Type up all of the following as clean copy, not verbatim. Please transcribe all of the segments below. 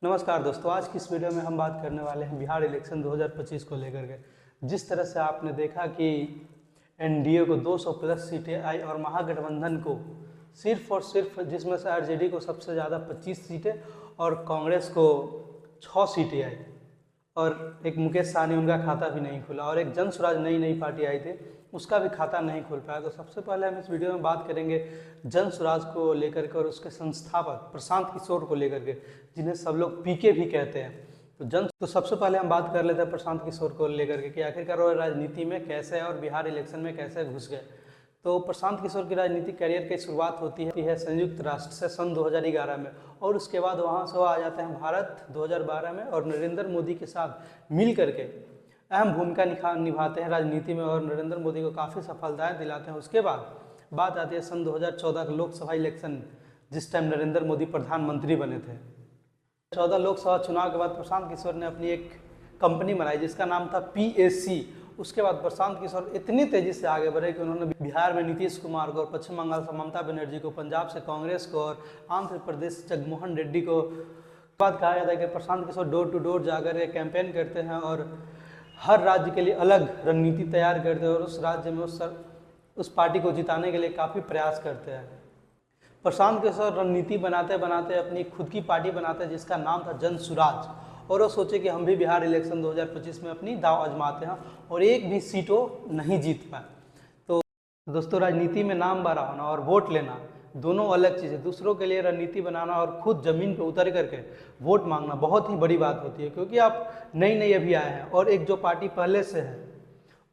नमस्कार दोस्तों, आज की इस वीडियो में हम बात करने वाले हैं बिहार इलेक्शन 2025 को लेकर के। जिस तरह से आपने देखा कि एनडीए को 200 प्लस सीटें आई और महागठबंधन को सिर्फ और सिर्फ, जिसमें से आरजेडी को सबसे ज़्यादा 25 सीटें और कांग्रेस को 6 सीटें आई, और एक मुकेश सहनी उनका खाता भी नहीं खुला, और एक जन स्वराज नई पार्टी आई थी उसका भी खाता नहीं खुल पाया। तो सबसे पहले हम इस वीडियो में बात करेंगे जन स्वराज को लेकर के और उसके संस्थापक प्रशांत किशोर को लेकर के, जिन्हें सब लोग पीके भी कहते हैं। तो सबसे पहले हम बात कर लेते हैं प्रशांत किशोर को लेकर के कि आखिरकार वो राजनीति में कैसे और बिहार इलेक्शन में कैसे घुस गए। तो प्रशांत किशोर की राजनीतिक करियर की शुरुआत होती है संयुक्त राष्ट्र से सन 2011 में, और उसके बाद वहाँ से वो आ जाते हैं भारत 2012 में, और नरेंद्र मोदी के साथ मिल करके अहम भूमिका निभाते हैं राजनीति में और नरेंद्र मोदी को काफ़ी सफलताएं दिलाते हैं। उसके बाद बात आती है सन 2014 का लोकसभा इलेक्शन, जिस टाइम नरेंद्र मोदी प्रधानमंत्री बने थे। 14 लोकसभा चुनाव के बाद प्रशांत किशोर ने अपनी एक कंपनी बनाई जिसका नाम था PAC। उसके बाद प्रशांत किशोर इतनी तेजी से आगे बढ़े कि उन्होंने बिहार में नीतीश कुमार को, और पश्चिम बंगाल से ममता बनर्जी को, पंजाब से कांग्रेस को और आंध्र प्रदेश से जगनमोहन रेड्डी को। बात कहा जाता है कि Prashant Kishor door to door जाकर कैंपेन करते हैं और हर राज्य के लिए अलग रणनीति तैयार करते हैं और उस राज्य में उस पार्टी को जिताने के लिए काफ़ी प्रयास करते हैं। प्रशांत किशोर रणनीति बनाते बनाते अपनी खुद की पार्टी बनाते हैं जिसका नाम था जन स्वराज, और वो सोचे कि हम भी बिहार इलेक्शन 2025 में अपनी दांव आजमाते हैं, और एक भी सीट वो नहीं जीत पाए। तो दोस्तों, राजनीति में नाम बड़ा होना और वोट लेना दोनों अलग चीज़ है। दूसरों के लिए रणनीति बनाना और खुद जमीन पर उतर करके वोट मांगना बहुत ही बड़ी बात होती है, क्योंकि आप नई अभी आए हैं और एक जो पार्टी पहले से है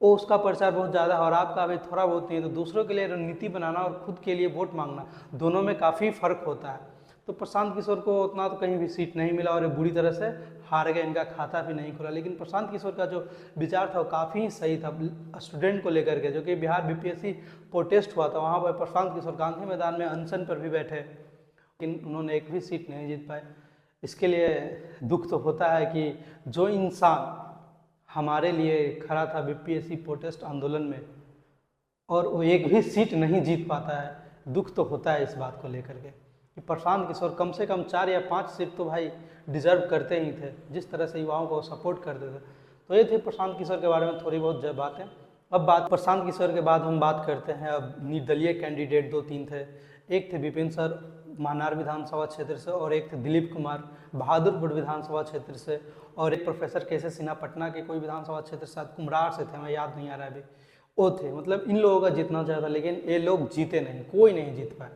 वो उसका प्रचार बहुत ज़्यादा है और आपका अभी थोड़ा बहुत नहीं है। तो दूसरों के लिए रणनीति बनाना और खुद के लिए वोट मांगना, दोनों में काफ़ी फर्क होता है। तो प्रशांत किशोर को उतना तो कहीं भी सीट नहीं मिला और ये बुरी तरह से हार गए, इनका खाता भी नहीं खुला। लेकिन प्रशांत किशोर का जो विचार था वो काफ़ी सही था स्टूडेंट को लेकर के, जो कि बिहार BPSC प्रोटेस्ट हुआ था, वहाँ पर प्रशांत किशोर गांधी मैदान में अनशन पर भी बैठे, लेकिन उन्होंने एक भी सीट नहीं जीत पाए। इसके लिए दुख तो होता है कि जो इंसान हमारे लिए खड़ा था BPSC प्रोटेस्ट आंदोलन में और वो एक भी सीट नहीं जीत पाता है, दुख तो होता है इस बात को लेकर के कि प्रशांत किशोर कम से कम 4 या 5 सीट तो भाई डिजर्व करते ही थे, जिस तरह से युवाओं को सपोर्ट करते थे। तो ये थे प्रशांत किशोर के बारे में थोड़ी बहुत बातें। अब बात प्रशांत किशोर के बाद हम बात करते हैं अब निर्दलीय कैंडिडेट 2-3 थे। एक थे विपिन सर महानार विधानसभा क्षेत्र से, और एक थे दिलीप कुमार बहादुरपुर विधानसभा क्षेत्र से, और एक प्रोफेसर KC सिन्हा पटना के कोई विधानसभा क्षेत्र से, कुमरार से थे, मैं याद नहीं आ रहा अभी, वो थे। मतलब इन लोगों का जीतना चाहता, लेकिन ये लोग जीते नहीं, कोई नहीं जीत पाए।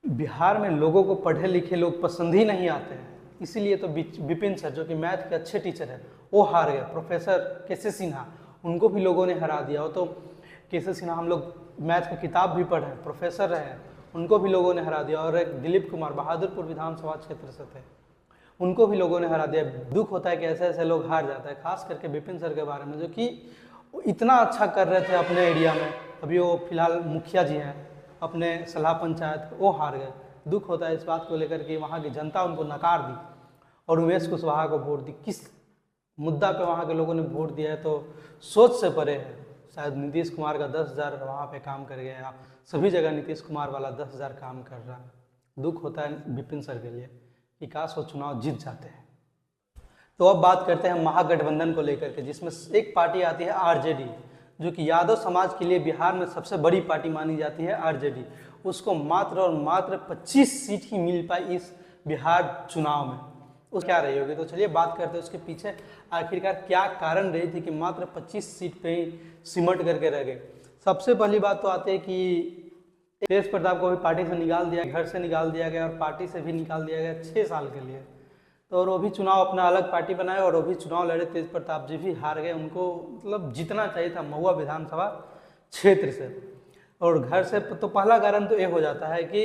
बिहार में लोगों को पढ़े लिखे लोग पसंद ही नहीं आते हैं, इसीलिए तो विपिन सर जो कि मैथ के अच्छे टीचर हैं वो हार गए। प्रोफेसर KC सिन्हा, उनको भी लोगों ने हरा दिया। वो तो KC सिन्हा हम लोग मैथ की किताब भी पढ़े, प्रोफेसर रहे, उनको भी लोगों ने हरा दिया। और एक दिलीप कुमार बहादुरपुर विधानसभा क्षेत्र से थे, उनको भी लोगों ने हरा दिया। दुख होता है कि ऐसे ऐसे लोग हार जाता है, खास करके विपिन सर के बारे में, जो कि इतना अच्छा कर रहे थे अपने एरिया में। अभी वो फिलहाल मुखिया जी हैं अपने सलाह पंचायत, वो हार गए। दुख होता है इस बात को लेकर कि वहाँ की जनता उनको नकार दी और उमेश कुशवाहा को वोट दी। किस मुद्दा पे वहाँ के लोगों ने वोट दिया है तो सोच से परे है। शायद नीतीश कुमार का 10,000 वहाँ पे काम कर गया, सभी जगह नीतीश कुमार वाला 10,000 काम कर रहा है। दुख होता है विपिन सर के लिए कि काश वो चुनाव जीत जाते हैं। तो अब बात करते हैं महागठबंधन को लेकर के, जिसमें एक पार्टी आती है RJD, जो कि यादव समाज के लिए बिहार में सबसे बड़ी पार्टी मानी जाती है RJD। उसको मात्र और मात्र 25 सीट ही मिल पाई इस बिहार चुनाव में। उस क्या रही होगी, तो चलिए बात करते हैं उसके पीछे आखिरकार क्या कारण रही थी कि मात्र 25 सीट पे ही सिमट करके रह गए। सबसे पहली बात तो आती है कि तेज प्रताप को भी पार्टी से निकाल दिया, घर से निकाल दिया गया और पार्टी से भी निकाल दिया गया 6 साल के लिए। तो और वो भी चुनाव अपना अलग पार्टी बनाए और वो भी चुनाव लड़े, तेज प्रताप जी भी हार गए। उनको मतलब जीतना चाहिए था महुआ विधानसभा क्षेत्र से और घर से। तो पहला कारण तो ये हो जाता है कि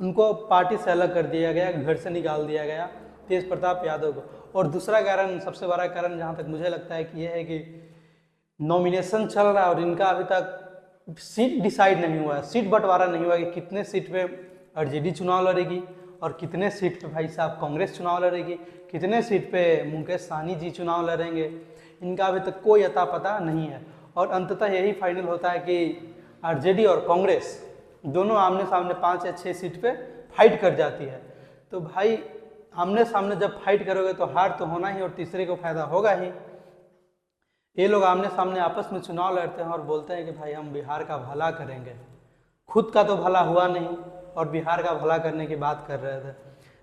उनको पार्टी से अलग कर दिया गया, घर से निकाल दिया गया तेज प्रताप यादव को। और दूसरा कारण, सबसे बड़ा कारण जहाँ तक मुझे लगता है कि यह है कि नॉमिनेशन चल रहा है और इनका अभी तक सीट डिसाइड नहीं हुआ है, सीट बंटवारा नहीं हुआ कि कितने सीट पे RJD चुनाव लड़ेगी और कितने सीट पे भाई साहब कांग्रेस चुनाव लड़ेगी, कितने सीट पे मुकेश सहनी जी चुनाव लड़ेंगे। इनका अभी तक कोई अता पता नहीं है और अंततः यही फाइनल होता है कि RJD और कांग्रेस दोनों आमने सामने 5 या 6 सीट पे फाइट कर जाती है। तो भाई आमने सामने जब फाइट करोगे तो हार तो होना ही और तीसरे को फायदा होगा ही। ये लोग आमने सामने आपस में चुनाव लड़ते हैं और बोलते हैं कि भाई हम बिहार का भला करेंगे, खुद का तो भला हुआ नहीं और बिहार का भला करने की बात कर रहे थे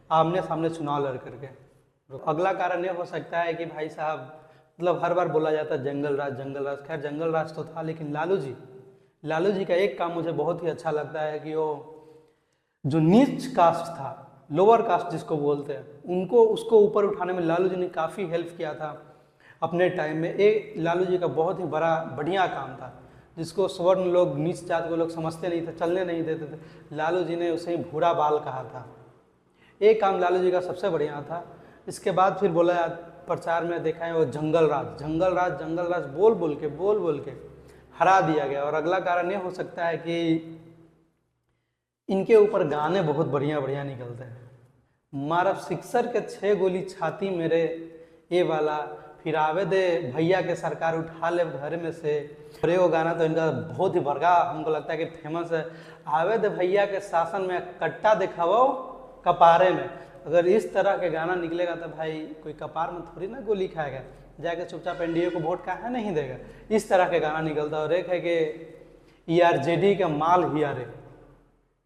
आमने सामने चुनाव लड़ करके। तो अगला कारण ये हो सकता है कि भाई साहब, मतलब हर बार बोला जाता है जंगल राज जंगल राज, खैर जंगल राज तो था, लेकिन लालू जी का एक काम मुझे बहुत ही अच्छा लगता है कि वो जो नीच कास्ट था, लोअर कास्ट जिसको बोलते हैं, उनको उसको ऊपर उठाने में लालू जी ने काफ़ी हेल्प किया था अपने टाइम में। एक लालू जी का बहुत ही बड़ा बढ़िया काम था, जिसको स्वर्ण लोग, नीच जात को लोग समझते नहीं थे, चलने नहीं देते थे, लालू जी ने उसे ही भूरा बाल कहा था। एक काम लालू जी का सबसे बढ़िया था। इसके बाद फिर बोला प्रचार में देखा है वो जंगल राज बोल बोल के हरा दिया गया। और अगला कारण ये हो सकता है कि इनके ऊपर गाने बहुत बढ़िया बढ़िया निकलते हैं। मारा सिक्सर के 6 गोली छाती मेरे ये वाला, फिर आवे दे भैया के सरकार उठा ले घर में से। और ये वो गाना तो इनका बहुत ही बड़का हमको लगता है कि फेमस है। आवे दे भैया के शासन में कट्टा दिखाओ कपारे में। अगर इस तरह के गाना निकलेगा तो भाई कोई कपार में थोड़ी ना गोली खाएगा, जाके चुपचाप एनडीए को वोट काहे नहीं देगा। इस तरह के गाना निकलता है। और एक है कि आरजेडी का माल ही आरे,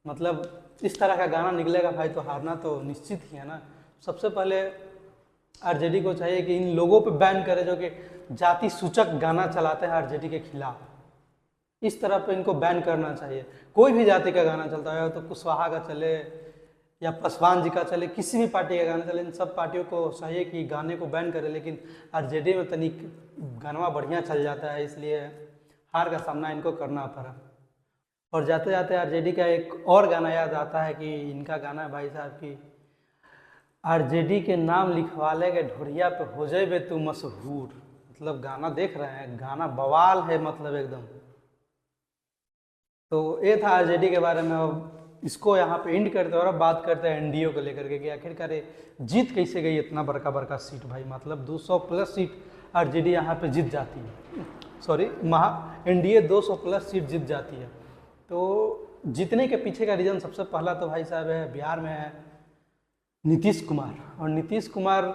मतलब इस तरह का गाना निकलेगा भाई तो हारना तो निश्चित ही है ना। सबसे पहले आरजेडी को चाहिए कि इन लोगों पे बैन करे जो कि जाति सूचक गाना चलाते हैं आरजेडी के खिलाफ। इस तरह पे इनको बैन करना चाहिए। कोई भी जाति का गाना चलता है, तो कुशवाहा का चले या पासवान जी का चले, किसी भी पार्टी का गाना चले, इन सब पार्टियों को चाहिए कि गाने को बैन करे। लेकिन आरजेडी में तनिक गाना बढ़िया चल जाता है, इसलिए हार का सामना इनको करना पड़ा। और जाते जाते आरजेडी का एक और गाना याद आता है कि इनका गाना है भाई साहब की, आरजेडी के नाम लिखवा लेंगे ढोरिया पे हो जाए तू मशहूर। मतलब गाना देख रहे हैं, गाना बवाल है मतलब एकदम। तो ये था आरजेडी के बारे में। अब इसको यहाँ पे एंड करते हैं और अब बात करते हैं एनडीए को लेकर के कि आखिरकार जीत कैसे गई इतना बड़का सीट भाई। मतलब 200 प्लस सीट आरजेडी यहाँ पे जीत जाती है, सॉरी एनडीए 200 प्लस सीट जीत जाती है। तो जीतने के पीछे का रीज़न सबसे पहला तो भाई साहब है बिहार में है नीतीश कुमार। और नीतीश कुमार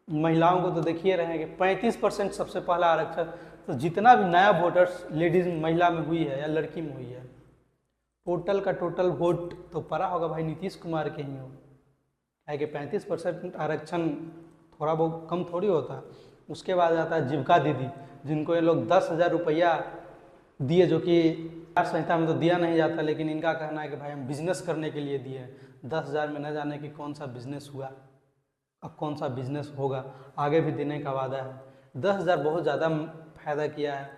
महिलाओं को तो देखिए रहे हैं कि 35% सबसे पहला आरक्षण। तो जितना भी नया वोटर्स लेडीज महिला में हुई है या लड़की में हुई है, टोटल का टोटल वोट तो पड़ा होगा भाई नीतीश कुमार के ही हो। है कि 35% आरक्षण थोड़ा बहुत कम थोड़ी होता है। उसके बाद आता है जीविका दीदी, जिनको ये लोग 10,000 रुपया दिए, जो कि आचार संहिता में तो दिया नहीं जाता, लेकिन इनका कहना है कि भाई हम बिजनेस करने के लिए दिए। 10,000 में न जाने कि कौन सा बिजनेस हुआ, अब कौन सा बिजनेस होगा, आगे भी देने का वादा है। 10,000 बहुत ज़्यादा फायदा किया है।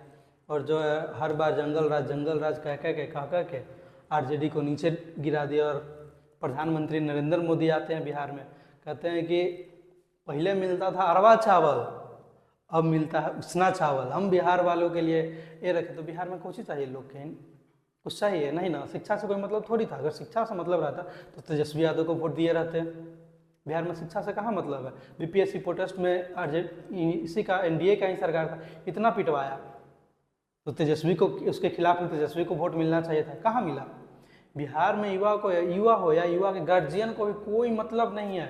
और जो है हर बार जंगल राज कह के आरजेडी को नीचे गिरा दिया। और प्रधानमंत्री नरेंद्र मोदी आते हैं बिहार में, कहते हैं कि पहले मिलता था अरवा चावल, अब मिलता है उसना चावल, हम बिहार वालों के लिए ये रखे। तो बिहार में कुछ ही चाहिए लोग के, कुछ चाहिए नहीं ना। शिक्षा से कोई मतलब थोड़ी था। अगर शिक्षा से मतलब रहता तो तेजस्वी यादव को वोट दिए रहते। बिहार में शिक्षा से कहाँ मतलब है। बीपीएससी प्रोटेस्ट में इसी का एनडीए का ही सरकार था, इतना पिटवाया, तो तेजस्वी को उसके खिलाफ में तेजस्वी को वोट मिलना चाहिए था, कहाँ मिला। बिहार में युवा हो या युवा के गार्जियन को भी कोई मतलब नहीं है।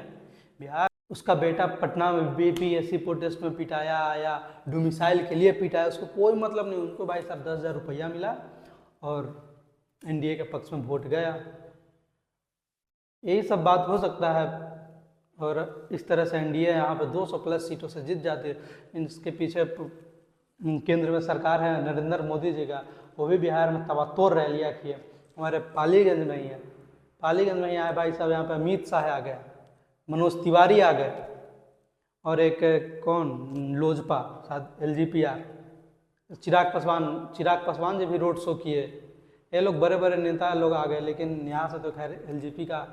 बिहार उसका बेटा पटना में बीपीएससी प्रोटेस्ट में पिटाया या डोमिसाइल के लिए पिटाया, उसको कोई मतलब नहीं। उनको भाई साहब 10,000 रुपया मिला और एनडीए के पक्ष में वोट गया। यही सब बात हो सकता है। और इस तरह से एनडीए यहाँ पे 200 प्लस सीटों से जीत जाती है। इसके पीछे केंद्र में सरकार है नरेंद्र मोदी जी का, वो भी बिहार में तबातोड़ रैलियाँ किए। हमारे पालीगंज में ही है, पालीगंज में ही आए भाई साहब, यहाँ पे अमित शाह आ गए, मनोज तिवारी आ गए, और एक कौन लोजपा शायद एलजीपीआर चिराग पासवान जी भी रोड शो किए। ये लोग बड़े बड़े नेता लोग आ गए, लेकिन यहाँ से तो खैर एलजेपी का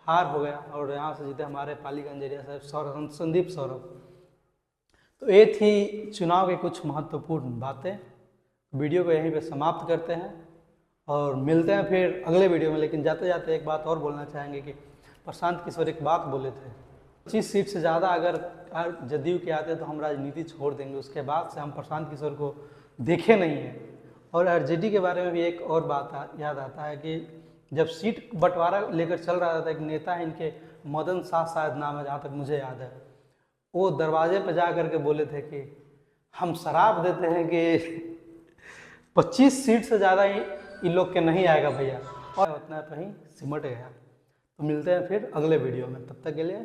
हार हो गया और यहाँ से जीते हमारे पालीगंज एरिया से संदीप सौरभ। तो ये थी चुनाव के कुछ महत्वपूर्ण बातें। वीडियो को यहीं पे समाप्त करते हैं और मिलते हैं फिर अगले वीडियो में। लेकिन जाते जाते एक बात और बोलना चाहेंगे कि प्रशांत किशोर एक बात बोले थे, 25 सीट से ज़्यादा अगर जदयू के आते तो हम राजनीति छोड़ देंगे। उसके बाद से हम प्रशांत किशोर को देखे नहीं हैं। और आरजेडी के बारे में भी एक और बात याद आता है कि जब सीट बंटवारा लेकर चल रहा था, एक नेता है इनके मदन शाह शायद नाम है जहाँ तक मुझे याद है, वो दरवाजे पर जा करके बोले थे कि हम शराब देते हैं कि 25 सीट से ज़्यादा इन लोग के नहीं आएगा भैया, और उतना पर ही सिमट गया। तो मिलते हैं फिर अगले वीडियो में, तब तक के लिए